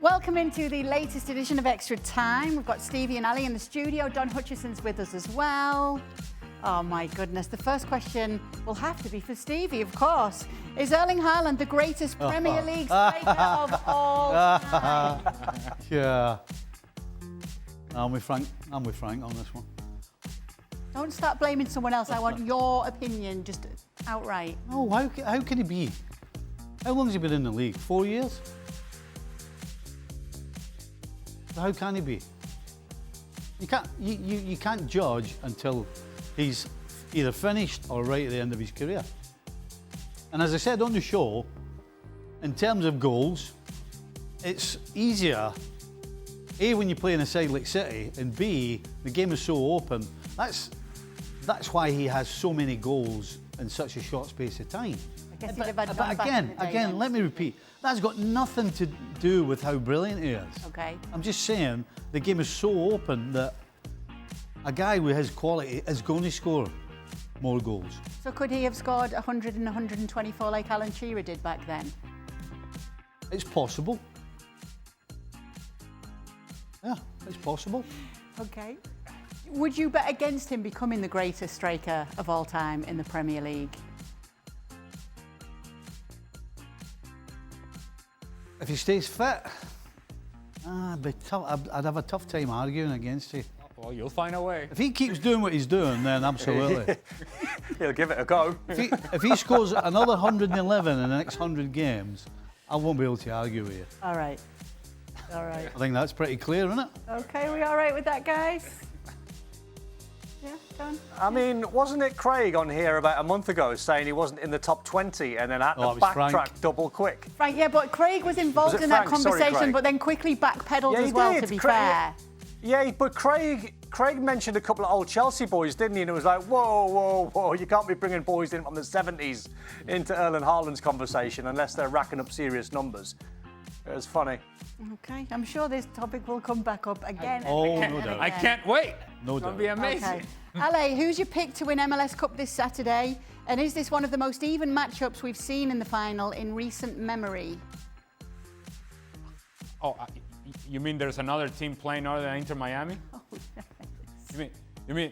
Welcome into the latest edition of Extra Time. We've got Stevie and Ali in the studio. Don Hutchinson's with us as well. Oh my goodness. The first question will have to be for Stevie, of course. Is Erling Haaland the greatest Premier League striker of all time? Yeah. I'm with Frank on this one. Don't start blaming someone else. I want your opinion, just outright. No, how can he be? How long has he been in the league? 4 years? How can he be? You can't judge until he's either finished or right at the end of his career. And as I said on the show, in terms of goals, it's easier, A, when you play in a side like City, and B, the game is so open. That's why he has so many goals in such a short space of time. But again, let me repeat, that's got nothing to do with how brilliant he is. Okay. I'm just saying the game is so open that a guy with his quality is going to score more goals. So could he have scored 100 and 124 like Alan Shearer did back then? It's possible. Yeah, it's possible. Okay. Would you bet against him becoming the greatest striker of all time in the Premier League? If he stays fit, I'd have a tough time arguing against you. Well, you'll find a way. If he keeps doing what he's doing, then absolutely. He'll give it a go. If he scores another 111 in the next 100 games, I won't be able to argue with you. All right. All right. I think that's pretty clear, isn't it? Okay, we all right with that, guys? Yeah, done. I mean, wasn't it Craig on here about a month ago saying he wasn't in the top 20 and then had to backtrack double quick? Right, yeah, but Craig was involved in that conversation, but then quickly backpedaled as well, to be fair. Yeah, but Craig mentioned a couple of old Chelsea boys, didn't he? And it was like, whoa, you can't be bringing boys in from the 70s into Erling Haaland's conversation unless they're racking up serious numbers. It was funny. Okay, I'm sure this topic will come back up again. No doubt. I can't wait. No doubt. It's going to be amazing. Okay. Ale, who's your pick to win MLS Cup this Saturday? And is this one of the most even matchups we've seen in the final in recent memory? Oh, you mean there's another team playing other than Inter Miami? Oh, yes. You mean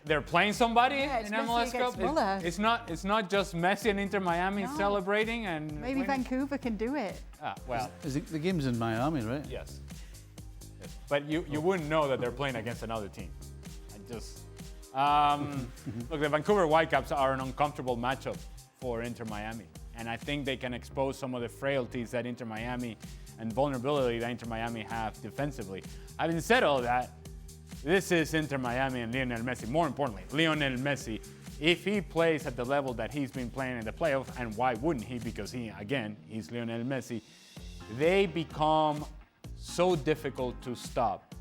they're playing somebody in MLS Cup? It's not just Messi and Inter Miami celebrating and maybe winning. Vancouver can do it. Well, the game's in Miami, right? Yes. But you wouldn't know that they're playing against another team. Look, the Vancouver Whitecaps are an uncomfortable matchup for Inter Miami, and I think they can expose some of the frailties that Inter Miami and vulnerability that Inter Miami have defensively. Having said all that, this is Inter Miami and Lionel Messi. More importantly, Lionel Messi, if he plays at the level that he's been playing in the playoffs, and why wouldn't he? Because he's Lionel Messi. They become so difficult to stop.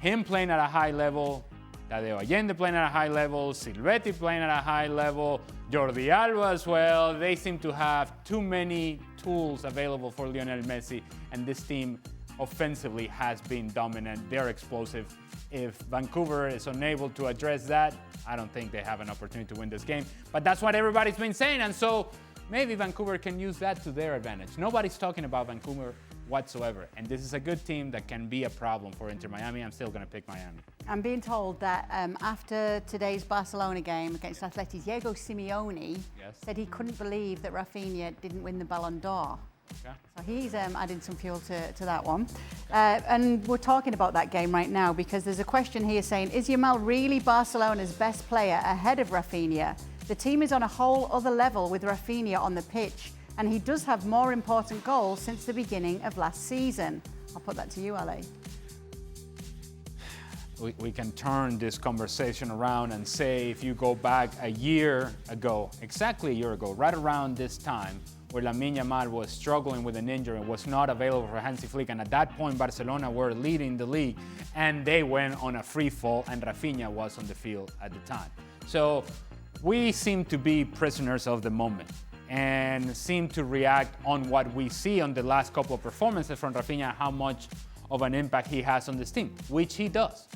Him playing at a high level, Tadeo Allende playing at a high level, Silvetti playing at a high level, Jordi Alba as well. They seem to have too many tools available for Lionel Messi, and this team offensively has been dominant. They're explosive. If Vancouver is unable to address that, I don't think they have an opportunity to win this game. But that's what everybody's been saying, and so maybe Vancouver can use that to their advantage. Nobody's talking about Vancouver whatsoever, and this is a good team that can be a problem for Inter Miami. I'm still going to pick Miami. I'm being told that after today's Barcelona game against Atleti, Diego Simeone said he couldn't believe that Raphinha didn't win the Ballon d'Or. Okay. So he's adding some fuel to that one. And we're talking about that game right now because there's a question here saying, is Yamal really Barcelona's best player ahead of Raphinha? The team is on a whole other level with Raphinha on the pitch, and he does have more important goals since the beginning of last season. I'll put that to you, Ale. We can turn this conversation around and say, if you go back a year ago, exactly a year ago, right around this time, where Lamine Yamal was struggling with an injury and was not available for Hansi Flick, and at that point Barcelona were leading the league, and they went on a free fall, and Raphinha was on the field at the time. So we seem to be prisoners of the moment and seem to react on what we see on the last couple of performances from Raphinha, how much of an impact he has on this team, which he does.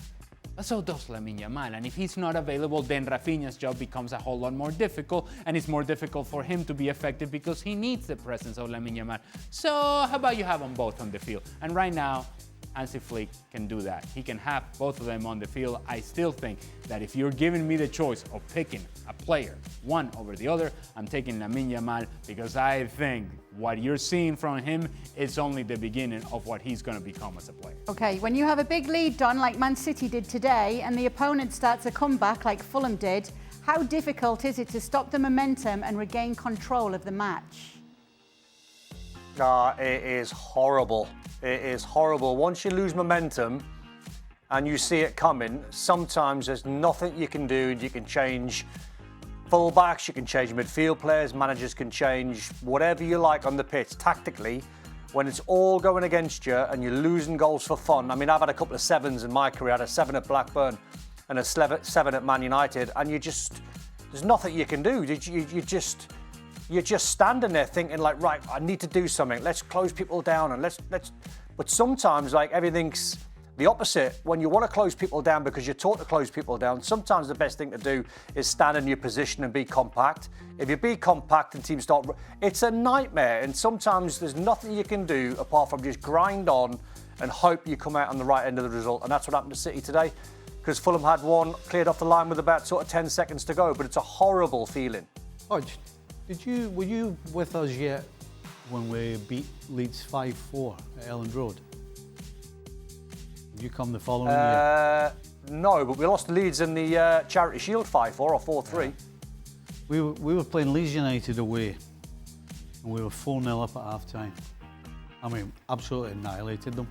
But so does Lamine Yamal, and if he's not available, then Raphinha's job becomes a whole lot more difficult, and it's more difficult for him to be effective because he needs the presence of Lamine Yamal. So how about you have them both on the field? And right now, Hansi Flick can do that. He can have both of them on the field. I still think that if you're giving me the choice of picking a player, one over the other, I'm taking Lamine Yamal because I think what you're seeing from him is only the beginning of what he's going to become as a player. Okay, when you have a big lead, Don, like Man City did today, and the opponent starts a comeback like Fulham did, how difficult is it to stop the momentum and regain control of the match? It is horrible. It is horrible. Once you lose momentum and you see it coming, sometimes there's nothing you can do. You can change fullbacks, you can change midfield players, managers can change whatever you like on the pitch tactically. When it's all going against you and you're losing goals for fun. I mean, I've had a couple of sevens in my career. I had a 7 at Blackburn and a 7 at Man United, and there's nothing you can do. You're just standing there thinking like, right, I need to do something. Let's close people down and let's. But sometimes, like, everything's the opposite. When you want to close people down because you're taught to close people down, sometimes the best thing to do is stand in your position and be compact. If you be compact and teams start, it's a nightmare. And sometimes there's nothing you can do apart from just grind on and hope you come out on the right end of the result. And that's what happened to City today, because Fulham had one cleared off the line with about sort of 10 seconds to go. But it's a horrible feeling. Hodge, were you with us yet when we beat Leeds 5-4 at Elland Road? Did you come the following year? No, but we lost Leeds in the Charity Shield 5-4 or 4-3. We were playing Leeds United away, and we were 4-0 up at half-time. I mean, absolutely annihilated them.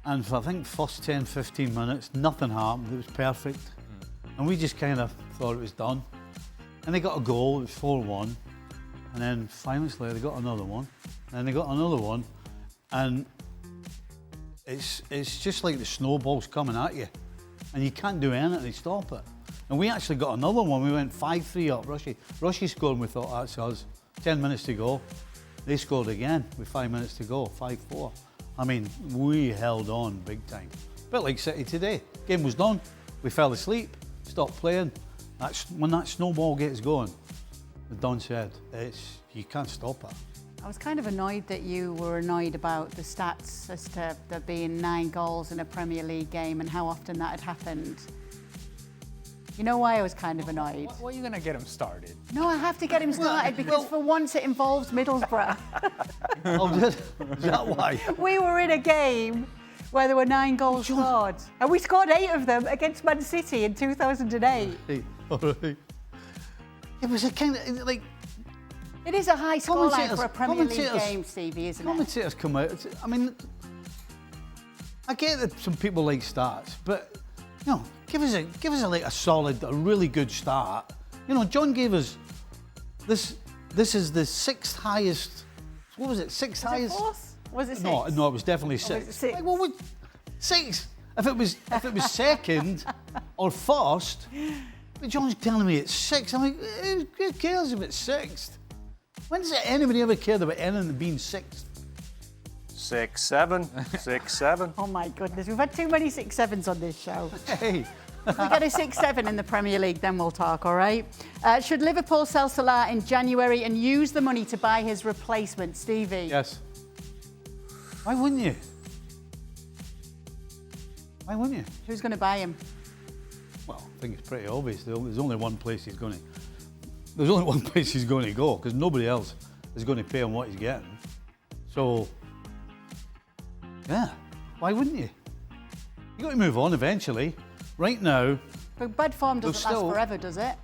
And for, I think, first 10, 15 minutes, nothing happened. It was perfect. And we just kind of thought it was done. And they got a goal, it was 4-1. And then 5 minutes later, they got another one. And then they got another one. And it's just like the snowball's coming at you. And you can't do anything to stop it. And we actually got another one. We went 5-3 up. Rushy scored, and we thought, that's us. 10 minutes to go. They scored again with 5 minutes to go, 5-4. I mean, we held on big time. A bit like City today. Game was done. We fell asleep, stopped playing. When that snowball gets going, as Don said, you can't stop it. I was kind of annoyed that you were annoyed about the stats as to there being 9 goals in a Premier League game and how often that had happened. You know why I was kind of annoyed? Why are you going to get him started? No, I have to get him started because for once it involves Middlesbrough. Oh, is that why? We were in a game where there were 9 goals scored. And we scored 8 of them against Man City in 2008. Hey, all right. It was a kind of, like... It is a high scoreline for a Premier League game, Stevie, isn't it? Commentators come out. I mean, I get that some people like stats, but, you know, give us a solid, a really good start. You know, John gave us this is the 6th highest, what was it, 6th highest? It 4th? Was it 6? No, it was definitely 6. Was it 6? Like, what would 6? If it was second or first, but John's telling me it's 6. I'm like, who cares if it's 6th? When does anybody ever care about anything being 6th? 6-7, 6-7. Oh my goodness, we've had too many 6-7s on this show. Hey. If we get a 6-7 in the Premier League, then we'll talk, all right? Should Liverpool sell Salah in January and use the money to buy his replacement, Stevie? Yes. Why wouldn't you? Why wouldn't you? Who's going to buy him? Well, I think it's pretty obvious. There's only one place he's going to. There's only one place he's going to go, because nobody else is going to pay him what he's getting. So, yeah, why wouldn't you? You got to move on eventually. Right now. But bad form doesn't last forever, does it?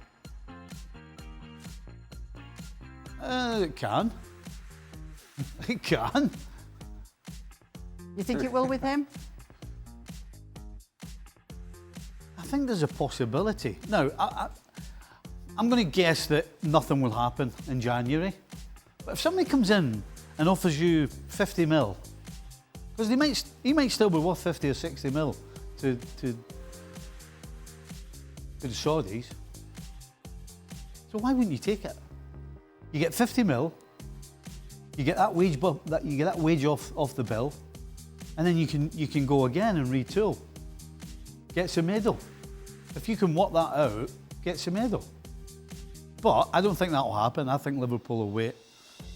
It can. It can. You think it will with him? I think there's a possibility. Now, I'm going to guess that nothing will happen in January. But if somebody comes in and offers you 50 mil, because he might still be worth 50 or 60 mil to the Saudis. So why wouldn't you take it? You get 50 mil, you get that wage off the bill, and then you can go again and retool. gets a medal. If you can work that out, gets a medal. But I don't think that will happen. I think Liverpool will wait.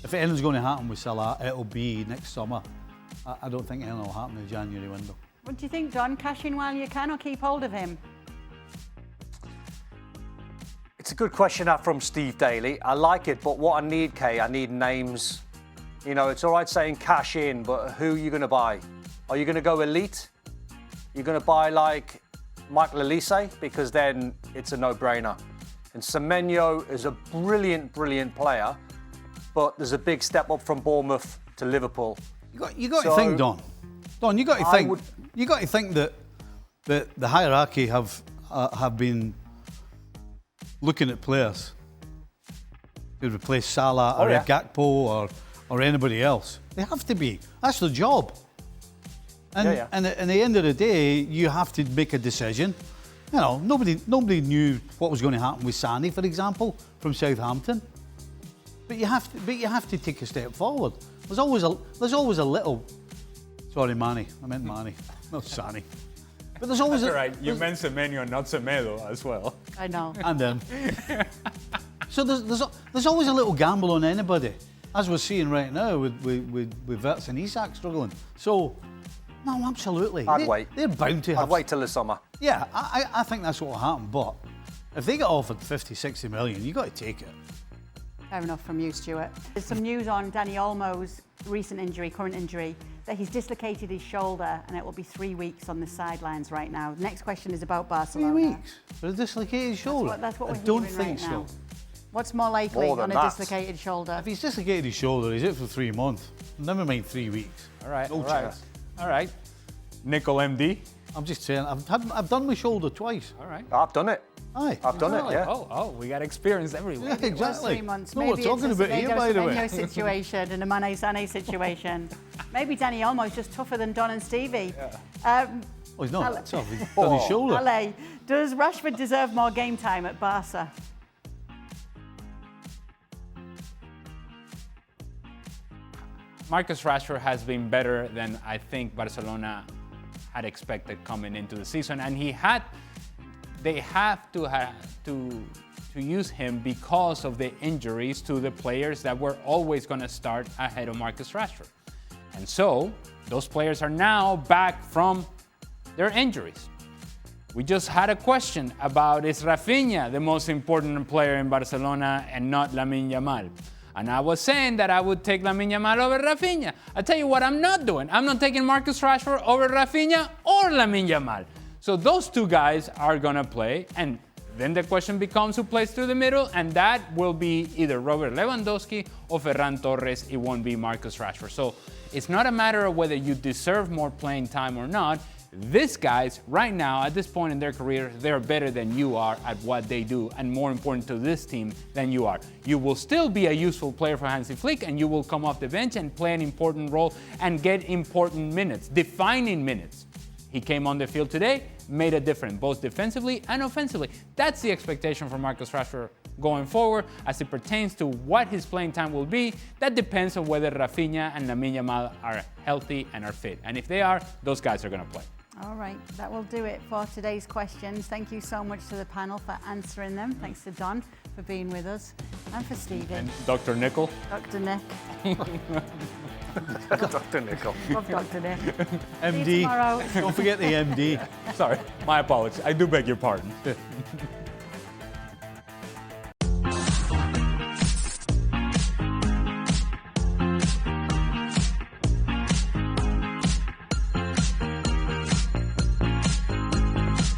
If anything's going to happen with Salah, it'll be next summer. I don't think anything will happen in the January window. What do you think, Don? Cash in while you can or keep hold of him? It's a good question that from Steve Daly. I like it, but what I need, Kay, I need names. You know, it's all right saying cash in, but who are you going to buy? Are you going to go elite? You're going to buy like Michael Olise? Because then it's a no-brainer. And Semenyo is a brilliant, brilliant player, but there's a big step up from Bournemouth to Liverpool. You got to think, Don. Don, you got to think. You got to think that the hierarchy have been looking at players to replace Salah or Gakpo or anybody else. They have to be. That's their job. And at the end of the day, you have to make a decision. You know, nobody knew what was going to happen with Sane, for example, from Southampton. But you have to take a step forward. There's always a little. Sorry, Manny. I meant Manny, not Sane. But there's always. That's right. You meant Semenyo, not Semedo, as well. I know. And then. So there's always a little gamble on anybody, as we're seeing right now with Wirtz and Isak struggling. So. No, absolutely. I'd wait. They're bound to have... I'd wait till the summer. Yeah, I think that's what will happen. But if they get offered 50, 60 million, you've got to take it. Fair enough from you, Stuart. There's some news on Dani Olmo's current injury, that he's dislocated his shoulder and it will be 3 weeks on the sidelines right now. The next question is about Barcelona. 3 weeks? For a dislocated shoulder? That's what we're I don't hearing think right now. so. What's more likely on a dislocated shoulder? If he's dislocated his shoulder, he's out for 3 months. Never mind 3 weeks. All right, no chance. All right. Nicol MD. I'm just saying, I've done my shoulder twice. All right. I've done it. Aye. I've done it, yeah. Oh, we got experience everywhere. Yeah, exactly. It was 3 months. No, Maybe we're talking it's a about here, by the way. Semenyo situation and a Mane Sane situation. Maybe Dani Olmo's just tougher than Don and Stevie. Oh, he's not that tough. He's done his shoulder. Ale, does Rashford deserve more game time at Barca? Marcus Rashford has been better than I think Barcelona had expected coming into the season, and they have to use him because of the injuries to the players that were always going to start ahead of Marcus Rashford. And so those players are now back from their injuries. We just had a question about, is Raphinha the most important player in Barcelona and not Lamine Yamal? And I was saying that I would take Lamine Yamal over Raphinha. I tell you what I'm not doing. I'm not taking Marcus Rashford over Raphinha or Lamine Yamal. So those two guys are going to play. And then the question becomes who plays through the middle. And that will be either Robert Lewandowski or Ferran Torres. It won't be Marcus Rashford. So it's not a matter of whether you deserve more playing time or not. These guys, right now, at this point in their career, they're better than you are at what they do, and more important to this team than you are. You will still be a useful player for Hansi Flick, and you will come off the bench and play an important role and get important minutes, defining minutes. He came on the field today, made a difference, both defensively and offensively. That's the expectation for Marcus Rashford going forward. As it pertains to what his playing time will be, that depends on whether Raphinha and Lamine Yamal are healthy and are fit. And if they are, those guys are going to play. All right, that will do it for today's questions. Thank you so much to the panel for answering them. Thanks to Don for being with us, and for Stevie. And Dr. Nicol. Dr. Nick. Dr. Nicol. Love Dr. Nick. MD. See you tomorrow. Don't forget the MD. Sorry, my apologies. I do beg your pardon.